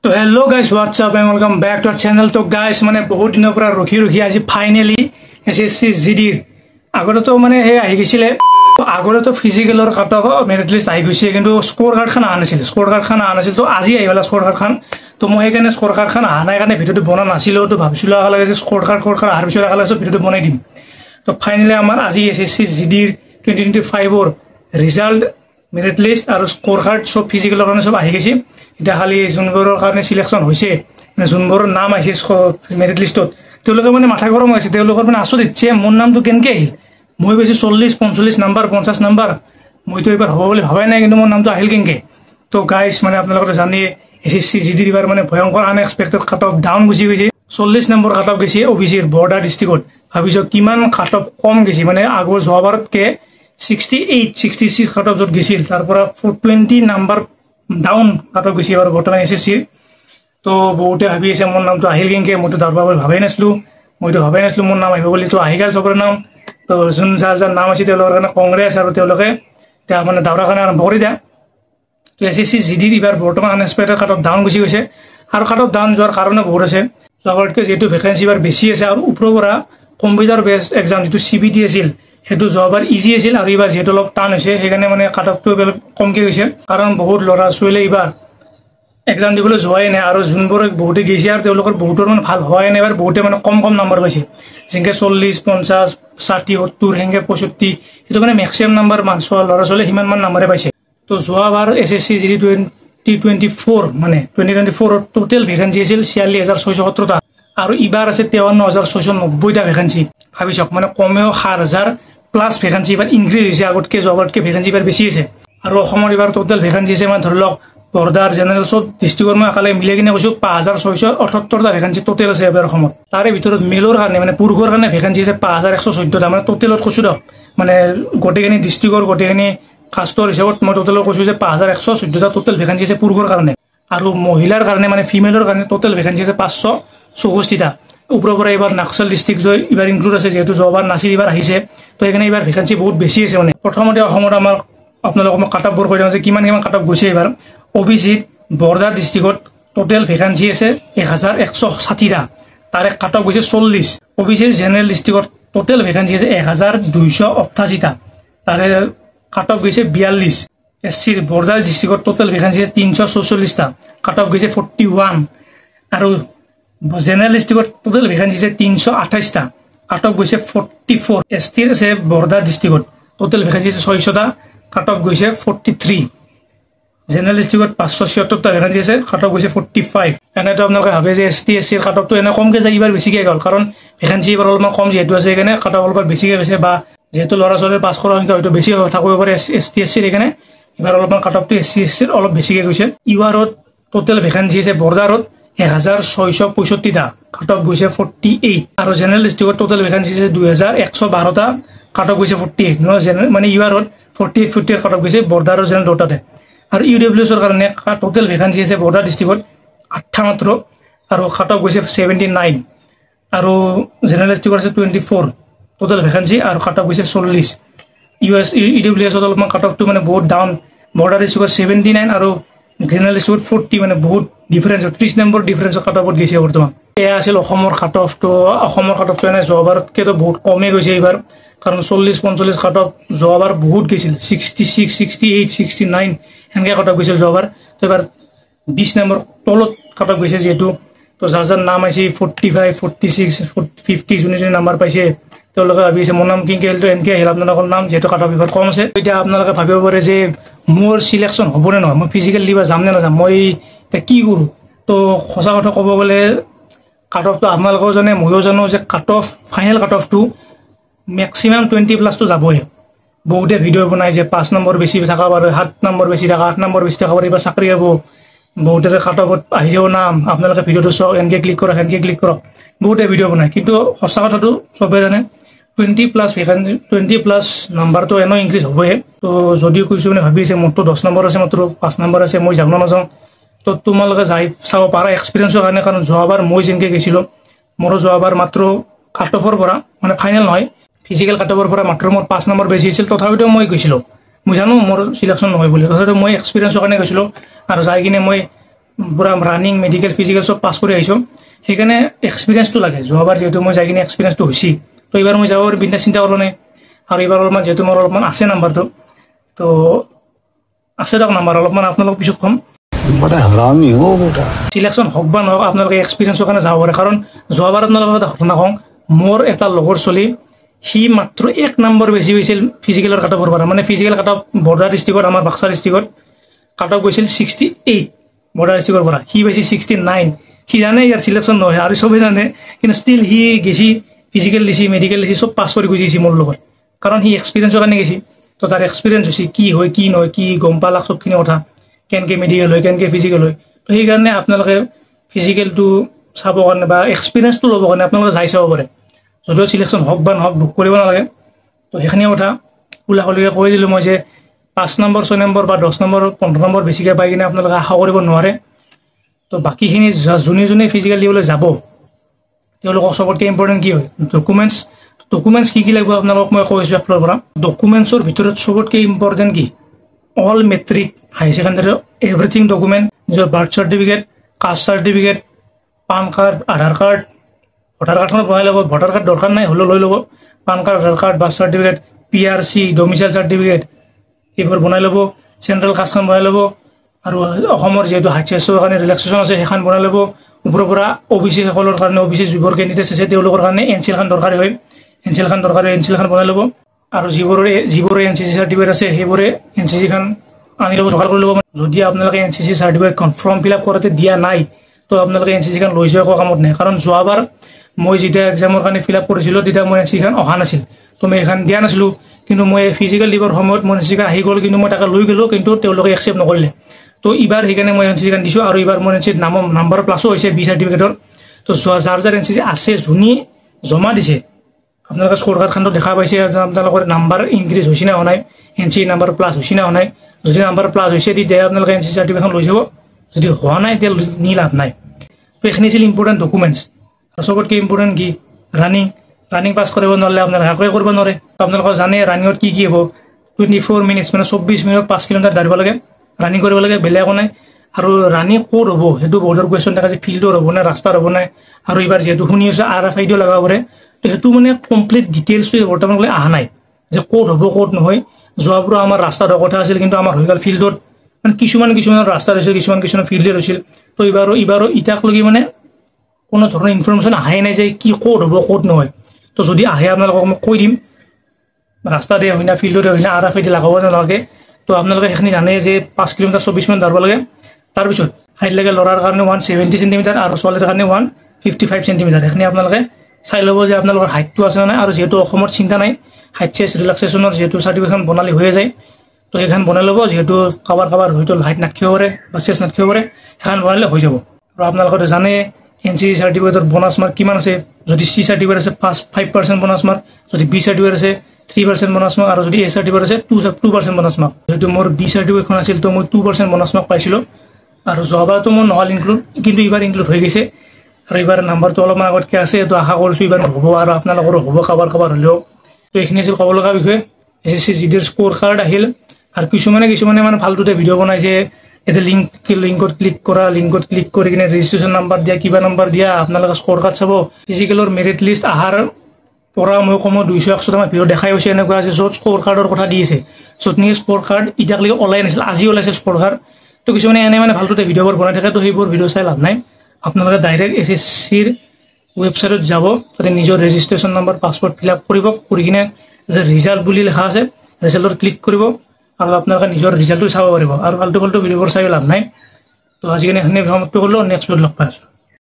तो hello guys what's up and welcome back to our channel. तो guys माने बहुत दिनों पर रखी आज फाइनली एसएससी जीडी आगते तो माने हे आहि गइसिले आगते तो फिजिकलर काट अफ मेरिट लिस्ट आहि गइसे किन्तु स्कोर कार्ड खान आनासिल तो आज आइला स्कोर कार्ड खान तो मैं हेकाने स्कोर कार्ड खान आनाय काने भिडिओ बना नासिलो तो भाबिसिलो आलागे स्कोर कार्ड आहार पिছত आलागे भिडिओ बनाइ दिम। तो फाइनली आमार आज SSC GD 2025 result merit list और स्कोर कार्ड सब फिजिकल कारण सब आहि गइसे। इटा खाली जुनबोर कारण सिलेक्शन होइसे माने जुनबोर नाम आइसे मेरिट लिस्टत तेलुके माने माथा गरम होइसे तेलुकर माने आसरित जे मोर नामটো केनके আহিल মই বেছি 40 45 নাম্বার 50 নাম্বার মই তো এবাৰ হ'ব বুলি ভাবাই নাই কিন্তু মোৰ নামটো আহিল কেনকে। তো গাইস মানে আপোনালোকে জানি এসএসসি জিডি এবাৰ মানে ভয়ংকৰ আনএক্সপেক্টেড কাট অফ ডাউন গুছি গৈছে 40 নম্বৰ কাট অফ গৈছে ওবিসিৰ বৰ্ডাৰ ডিস্ট্ৰিক্টত ভাবিছো কিমান কাট অফ কম গৈছে মানে আগৰ যোৱাবাৰতকে 68 66 কাট অফ যত গৈছিল তাৰ পৰা 420 নাম্বাৰ ডাউন কাট অফ গৈছে এবাৰ বৰ্তমান এসএসসি। তো বহুতে ভাবি আছে মোৰ নামটো আহিল কেনকে মইতো দাৰবা বুলি ভাবাই নাছিলো মোৰ নাম আহিব বুলি। তো আহি গল চবৰে নাম তো যোন যাৰ নাম আছে তেওঁলোকৰ কাৰণে কংগ্ৰেছ আৰু তেওঁলোকে এতিয়া মানে দাউৰা কাৰণে আৰম্ভ কৰি দিয়া। তো এসএসসি জিডি এবাৰ বৰ্তমান আনএক্সপেক্টেড কাট অফ ডাউন গুছি গৈছে আৰু কাট অফ ডাউন যোৱাৰ কাৰণে বহুত আছে যোৱাবাৰতকৈ যেহেতু ভেকেঞ্চি এবাৰ বেছি আছে আৰু ওপৰৰ পৰা কম্পিউটাৰ বেছড এক্সাম যেটো সিবিটি আছিল সেইটো যোৱাবাৰ ইজি আছিল আৰু এবাৰ যেহেতু অলপ টান হৈছে সেইকাৰণে মানে কাট অফটো কমকৈ গৈছে কাৰণ বহুত ল'ৰা ছোৱালী এবাৰ এক্সাম দিবলৈ যোৱাই নাই আৰু যোনবোৰ বহুতে গৈছে আৰু তেওঁলোকৰ বহুতৰ মানে ভাল হোৱাই নাই এবাৰ বহুতে মানে কম নাম্বাৰ পাইছে যেনেকৈ 40 50 60 70 হেংগে 65 এইটো মানে মেক্সিমাম নাম্বাৰ ল'ৰা ছোৱালী সিমান মান নাম্বাৰে পাইছে। তো যোৱাবাৰ এসএসসি জিডি 2024 মানে 2024 টোটেল ভেকেঞ্চি আছিল 46617টা আৰু এবাৰ আছে 53690টা ভেকেঞ্চি ভাবিছক মানে কমেও 7000 প্লাস ভেকেঞ্চি এবাৰ ইনক্ৰিজ হৈছে আগতকৈ যোৱাবাৰতকৈ ভেকেঞ্চি এবাৰ বেছি আছে আৰু অসমৰ এবাৰ টোটেল ভেকেঞ্চি আছে মানে ধৰি লওক বৰ্ডাৰ জেনেৰেল সব ডিস্ট্ৰিক্টৰ মই আকালে মিলাই কিনে কৈছো 5678টা ভেকেঞ্চি টোটেল আছে এবাৰ অসমত তাৰে ভিতৰত মেলৰ কাৰণে মানে পুৰুষৰ কাৰণে ভেকেঞ্চি আছে 5114টা মানে টোটেলত কৈছো দ মানে গোটেইখিনি ডিস্ট্ৰিক্টৰ গোটেইখিনি কাষ্টৰ হিচাপত মই টোটেলত কৈছো যে 5114টা টোটেল ভেকেঞ্চি আছে পুৰুষৰ কাৰণে আৰু মহিলাৰ কাৰণে মানে ফিমেলৰ কাৰণে টোটেল ভেকেঞ্চি আছে 564টা ওপৰৰ পৰা এবাৰ নাক্সল ডিস্ট্ৰিক্ট জয় এবাৰ ইনক্লুড আছে যেহেতু যোৱাবাৰ নাছিল এবাৰ আহিছে তো এখানে এবাৰ ভেকেঞ্চি বহুত বেছি আছে মানে প্ৰথমতে অসমত আমাৰ আপোনালোকক মই কাট অফ বৰ কৈ দিওঁ যে কিমান কাট অফ গৈছে এবাৰ ওবিসিত বৰ্ডাৰ ডিস্ট্ৰিক্টত টোটেল ভেকেঞ্চি আছে 1160টা তাৰে কাট অফ গৈছে 40 ওবিসিৰ জেনেৰেল ডিস্ট্ৰিক্টত টোটেল ভেকেঞ্চি আছে 1288টা তাৰে কাট অফ গৈছে 42 এসসিৰ বৰ্ডাৰ ডিস্ট্ৰিক্টত টোটেল ভেকেঞ্চি আছে 344টা কাট অফ গৈছে 41 আৰু জেনেৰেল ডিস্ট্ৰিক্টত টোটেল ভেকেঞ্চি আছে 328টা কাট অফ গৈছে 44 এসটিৰ আছে বৰ্ডাৰ ডিস্ট্ৰিক্টত টোটেল ভেকেঞ্চি আছে 600টা কাট অফ গৈছে 43 জেনেৰেল ডিস্ট্ৰিক্টত 576টা ভেকেঞ্চি আছে কাট অফ গৈছে 45 এনেটো আপোনালোকে ভাবে যে এসটি এসসিৰ কাট অফটো এনে কমকে যায় এবাৰ বেছিকৈ গ'ল কাৰণ ভেকেঞ্চি এবাৰ অলপমান কম যেহেতু আছে সেইকাৰণে কাট অফ অলপমান বেছিকৈ গৈছে বা যেহেতু ল'ৰা ছোৱালীৰ পাছ কৰাৰ সংখ্যা হয়তো বেছি থাকিব পাৰে এসটি এসসিৰ সেইকাৰণে এবাৰ অলপমান কাট অফটো এসসি এসসিৰ অলপ বেছিকৈ গৈছে। ইউআৰত টোটেল ভেকেঞ্চি আছে বৰ্ডাৰত 1665টা কাট অফ গৈছে 48 আৰু জেনেৰেল ডিস্ট্ৰিক্টত টোটেল ভেকেঞ্চি আছে 2112টা কাট অফ গৈছে 48 ন জেনেৰেল মানে ইউআৰত 48 কাট অফ গৈছে বৰ্ডাৰৰ জেনেৰেল দুটাতে আৰু ইউডব্লিউএছৰ কাৰণে টোটেল ভেকেঞ্চি আছে বৰ্ডাৰ ডিস্ট্ৰিক্টত 8টা মাত্ৰ আৰু কাট অফ গৈছে 79 আৰু জেনেৰেল ডিস্ট্ৰিক্টত আছে 24 টোটেল ভেকেঞ্চি আৰু কাট অফ গৈছে 40 ইডব্লিউএছত অলপমান কাট অফটো মানে বহুত ডাউন বৰ্ডাৰ ডিস্ট্ৰিক্টত 79 আৰু জেনেৰেল ডিস্ট্ৰিক্টত 40 মানে বহুত ডিফাৰেন্স 30 নম্বৰ ডিফাৰেন্স কাট অফত গৈছে বৰ্তমান। এয়া আছিল অসমৰ কাট অফটো এনে যোৱাবাৰতকৈ বহুত কমে গৈছে এইবাৰ কাৰণ 40 45 কাট অফ যোৱাবাৰ বহুত গৈছিল 66 68 69 হেনকে কাট অফ গৈছিল যোৱাবাৰ তো এবাৰ 20 নম্বৰ তলত কাট অফ গৈছে যেহেতু তো যাৰ নাম আছে 45 46 50 যোনে নাম্বাৰ পাইছে তেওঁলোকে ভাবি আছে মোৰ নাম কিনকে আহিল তো এনকে আহিল আপোনালোকৰ নাম যেহেতু কাট অফ এবাৰ কম আছে। এতিয়া আপোনালোকে ভাবিব পাৰে যে মোৰ সিলেকশ্যন হ'বনে নহয় মই ফিজিকেল দিবা যাম নে নাযাম মই এতিয়া কি কৰোঁ। তো সঁচা কথা ক'ব গ'লে কাট অফটো আপোনালোকেও জানে ময়ো জানো যে কাট অফ ফাইনেল কাট অফটো মেক্সিমাম 20+ তো যাবই বহুতে ভিডিঅ' বনাই যে 5 নম্বৰ বেছি থকা পাৰে 7 নম্বৰ বেছি থকা 8 নম্বৰ বেছি থকা পাৰে এবাৰ চাকৰি হ'ব বহুতে কাট অফত আহি যাব নাম আপোনালোকে ভিডিঅ'টো চাওক এনেকৈ ক্লিক কৰক বহুতে ভিডিঅ' বনায় কিন্তু সঁচা কথাটো চবেই জানে 20+ ভেকেঞ্চি 20+ নাম্বাৰটো এনেও ইনক্ৰিজ হ'বই। তো যদিও কৈছোঁ মানে ভাবি আছে মোৰতো 10 নম্বৰ আছে মাত্ৰ 5 নম্বৰ আছে মই যাব নাযাওঁ তো তোমালোকে যাই চাব পাৰা এক্সপিৰিয়েঞ্চৰ কাৰণে কাৰণ যোৱাবাৰ মই যেনেকৈ গৈছিলোঁ মোৰো যোৱাবাৰ মাত্ৰ কাট অফৰ পৰা মানে ফাইনেল নহয় ফিজিকেল কাট অফৰ পৰা মাত্ৰ মোৰ 5 নম্বৰ বেছি আছিল তথাপিতো মই গৈছিলোঁ মই জানো মোৰ সিলেকশ্যন নহয় বুলি তথাপিতো মই এক্সপিৰিয়েঞ্চৰ কাৰণে গৈছিলোঁ আৰু যাই কিনে মই পুৰা ৰানিং মেডিকেল ফিজিকেল চব পাছ কৰি আহিছোঁ সেইকাৰণে এক্সপিৰিয়েঞ্চটো লাগে যোৱাবাৰ যিহেতু মই যাই কিনে এক্সপিৰিয়েঞ্চটো হৈছি তো এইবাৰ মই যাব পাৰি বিন্দাছ চিন্তা কৰা নাই আৰু এইবাৰ অলপমান যিহেতু মোৰ অলপমান আছে নাম্বাৰটো তো আছে দিয়ক নাম্বাৰ অলপমান আপোনালোকক পিছত ক'ম চিলেকশ্যন হওক বা নহওক আপোনালোকে এক্সপিৰিয়েঞ্চৰ কাৰণে যাব পাৰে কাৰণ যোৱাবাৰ আপোনালোকক এটা ঘটনা কওঁ মোৰ এটা লগৰ চলি সি মাত্ৰ 1 নম্বৰ বেছি হৈছিল ফিজিকেলৰ কাট অফৰ পৰা মানে ফিজিকেল কাট অফ বৰ্ডাৰ ডিষ্ট্ৰিক্টত আমাৰ বাক্সা ডিষ্ট্ৰিক্টত কাট অফ গৈছিল 68 বৰ্ডাৰ ডিষ্ট্ৰিক্টৰ পৰা সি পাইছে 69 সি জানে ইয়াৰ চিলেকশ্যন নহয় আৰু চবেই জানে কিন্তু ষ্টিল সি গেছি ফিজিকেল দিছি মেডিকেল দিছি চব পাছ কৰি গুজিছি মোৰ লগত কাৰণ সি এক্সপিৰিয়েঞ্চৰ কাৰণে গেছি তো তাৰ এক্সপিৰিয়েঞ্চ হৈছে কি হয় কি নহয় কি গম পালাক চবখিনি কথা কেনেকৈ মেডিকেল হয় কেনেকৈ ফিজিকেল হয় তো সেইকাৰণে আপোনালোকে ফিজিকেলটো চাবৰ কাৰণে বা এক্সপিৰিয়েঞ্চটো ল'বৰ কাৰণে আপোনালোকে যাই চাব পাৰে যদিও চিলেকশ্যন হওক বা নহওক দুখ কৰিব নালাগে তো সেইখিনিয়ে কথা খোলাখুলিকৈ কৈ দিলোঁ মই যে 5 নম্বৰ 6 নম্বৰ বা 10 নম্বৰ 15 নম্বৰ বেছিকৈ পাই কিনে আপোনালোকে আশা কৰিব নোৱাৰে তো বাকীখিনি যোনে যোনে ফিজিকেল দিবলৈ যাব তেওঁলোকক চবতকৈ ইম্পৰ্টেণ্ট কি হয় ডকুমেণ্টছ কি লাগিব আপোনালোকক মই কৈছোঁ এফালৰ পৰা ডকুমেণ্টছৰ ভিতৰত চবতকৈ ইম্পৰ্টেণ্ট কি all matric high secondary everything document নিজৰ birth certificate caste certificate PAN card Aadhaar card voter কাৰ্ডখন বনাই ল'ব ভোটাৰ কাৰ্ড দৰকাৰ নাই হ'লেও লৈ ল'ব PAN card Aadhaar card birth certificate PRC domicile certificate এইবোৰ বনাই ল'ব চেণ্ট্ৰেল কাষ্টখন বনাই ল'ব আৰু অসমৰ যিহেতু HSৰ কাৰণে ৰিলেক্সেশ্যন আছে সেইখন বনাই ল'ব ওপৰৰ পৰা OBC সকলৰ কাৰণে OBC যিবোৰ কেণ্ডিডেট আছে তেওঁলোকৰ কাৰণে NCL দৰকাৰী হয় NCL বনাই ল'ব আৰু যিবোৰে NCC চাৰ্টিফিকেট আছে সেইবোৰে NCC আনি ল'ব যোগাৰ কৰি ল'ব যদি আপোনালোকে NCC চাৰ্টিফিকেটখন ফৰ্ম ফিল আপ কৰোঁতে দিয়া নাই তো আপোনালোকে NCC লৈ যোৱা একো কামত নাই কাৰণ যোৱাবাৰ মই যেতিয়া এক্সামৰ কাৰণে ফিল আপ কৰিছিলোঁ তেতিয়া মই NCC অহা নাছিল তো মই এইখন দিয়া নাছিলোঁ কিন্তু মই ফিজিকেল দিবৰ সময়ত মই NCC আহি গ'ল কিন্তু মই তাকে লৈ গ'লোঁ কিন্তু তেওঁলোকে একচেপ্ট নকৰিলে তো এইবাৰ সেইকাৰণে মই NCC দিছোঁ আৰু এইবাৰ মোৰ NCC নাম্বাৰ প্লাছো হৈছে B চাৰ্টিফিকেটৰ তো যাৰ NCC আছে যোনে জমা দিছে আপোনালোকে স্ক'ৰ কাৰ্ডখনটো দেখা পাইছে আপোনালোকৰ নাম্বাৰ ইনক্ৰিজ হৈছে নে হোৱা নাই NCC নাম্বাৰ প্লাছ হৈছে নে হোৱা নাই যদি নাম্বাৰ প্লাছ হৈছে তেতিয়া আপোনালোকে NCC চাৰ্টিফিকেটখন লৈ যাব যদি হোৱা নাই তেতিয়া নি লাভ নাই তো এইখিনি আছিল ইম্পৰ্টেণ্ট ডকুমেণ্টছ আৰু চবতকৈ ইম্পৰ্টেণ্ট কি ৰানিং পাছ কৰিব নোৱাৰিলে আপোনালোকে একোৱে কৰিব নোৱাৰে আপোনালোকে জানে ৰানিঙত কি হ'ব 24 মিনিটছ মানে 24 মিনিটত 5 কিলোমিটাৰ দৌৰিব লাগে ৰানিং কৰিব লাগে বেলেগ একো নাই আৰু ৰানিং ক'ত হ'ব সেইটো বৰ্ডৰ কুৱেশ্যন থাকে যে ফিল্ডৰ হ'ব নে ৰাস্তাৰ হ'ব নাই আৰু এইবাৰ যিহেতু শুনি আছোঁ RFID লগাব পাৰে তো সেইটো মানে কমপ্লিট ডিটেইলছটো বৰ্তমানলৈ অহা নাই যে ক'ত হ'ব ক'ত নহয় যোৱাবাৰো আমাৰ ৰাস্তাৰ কথা আছিল কিন্তু আমাৰ হৈ গ'ল ফিল্ডত মানে কিছুমানৰ ৰাস্তাত হৈছিল কিছুমান ফিল্ডত হৈছিল তো এইবাৰো ইটাকলৈকে মানে কোনো ধৰণৰ ইনফৰমেশ্যন আহাই নাই যে কি ক'ত হ'ব ক'ত নহয় তো যদি আহে আপোনালোকক মই কৈ দিম ৰাস্তাতে হয় না ফিল্ডতে হয় না RFID লগাব নালাগে তো আপোনালোকে সেইখিনি জানে যে 5 কিলোমিটাৰ 24 মিনিট দৌৰিব লাগে তাৰপিছত হাইট লাগে ল'ৰাৰ কাৰণে 170 চেণ্টিমিটাৰ আৰু ছোৱালীৰ কাৰণে 155 চেণ্টিমিটাৰ সেইখিনি আপোনালোকে চাই ল'ব যে আপোনালোকৰ হাইটটো আছে নাই আৰু যিহেতু অসমত চিন্তা নাই হাইট চেষ্ট ৰিলেক্সেশ্যনৰ যিহেতু চাৰ্টিফিকেটখন বনালে হৈয়ে যায় তো সেইখন বনাই ল'ব যিহেতু কাৰোবাৰ হয়তো হাইট নাথাকিব পাৰে বা চেষ্ট নাথাকিব পাৰে সেইখন বনালে হৈ যাব আৰু আপোনালোকে জানে NCC চাৰ্টিফিকেটৰ বোনাছ মাৰ্ক কিমান আছে যদি C চাৰ্টিফিকেট আছে 5% বোনাছ মাৰ্ক যদি B চাৰ্টিফিকেট আছে 3% বোনাছ মাৰ্ক আৰু যদি A চাৰ্টিফিকেট আছে 2% বোনাছ মাৰ্ক যেহেতু মোৰ B চাৰ্টিফিকেটখন আছিল তো মই 2% বোনাছ মাৰ্ক পাইছিলোঁ আৰু যোৱাবাৰতো মোৰ নহ'ল ইনক্লুড কিন্তু এইবাৰ ইনক্লুড হৈ গৈছে আৰু এইবাৰ নাম্বাৰটো অলপমান আগতকৈ আছে তো আশা কৰিছোঁ এইবাৰ হ'ব আৰু আপোনালোকৰো হ'ব কাৰোবাৰ হ'লেও তো এইখিনি আছিল ক'ব লগা বিষয়ে SSC GDৰ স্ক'ৰ কাৰ্ড আহিল আৰু কিছুমানে মানে ফাল্টুতে ভিডিঅ' বনাইছে এটা লিংকত ক্লিক কৰি কিনে ৰেজিষ্ট্ৰেশ্যন নাম্বাৰ দিয়া কিবা নাম্বাৰ দিয়া আপোনালোকে স্ক'ৰ কাৰ্ড চাব ফিজিকেলৰ মেৰিট লিষ্ট অহাৰ পৰা মই কমো 200-100টামান ভিডিঅ' দেখাই হৈছে এনেকুৱা আছে য'ত স্ক'ৰ কাৰ্ডৰ কথা দি আছে য'ত নেকি স্ক'ৰ কাৰ্ড এতিয়ালৈকে ওলাই নাছিল আজি ওলাইছে স্ক'ৰ কাৰ্ড তো কিছুমানে এনে মানে ফাল্টুতে ভিডিঅ'বোৰ বনাই থাকে তো সেইবোৰ ভিডিঅ' চাই লাভ নাই আপোনালোকে ডাইৰেক্ট SSCৰ ৱেবছাইটত যাব তাতে নিজৰ registration number passport fill up কৰি কিনে যে ৰিজাল্ট বুলি লিখা আছে ৰিজাল্টত ক্লিক কৰিব আৰু আপোনালোকে নিজৰ ৰিজাল্টটো চাব পাৰিব আৰু ফাল্টু ভিডিঅ'বোৰ চাই লাভ নাই তো আজিকালি এইখিনি সমাপ্ত কৰিলোঁ নেক্সট ভিডিঅ'ত লগ পাই আছোঁ